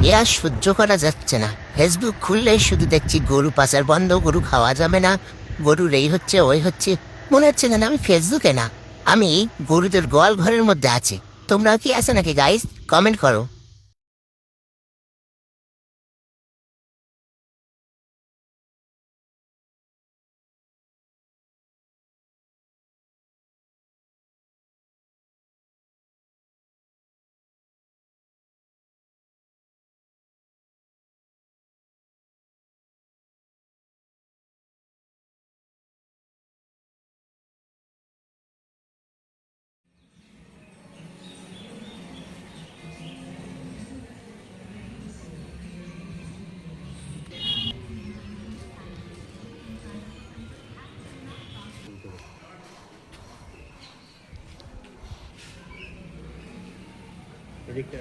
এ আর সহ্য করা যাচ্ছে না। ফেসবুক খুললেই শুধু দেখছি গরু পাচার বন্ধ, গরু খাওয়া যাবে না, গরুর এই হচ্ছে ওই হচ্ছে। মনে হচ্ছে না আমি ফেসবুকে না, আমি গরুদের গোয়াল ঘরের মধ্যে আছি। তোমরা কি আছো নাকি গাইস? কমেন্ট করো। এদিকটা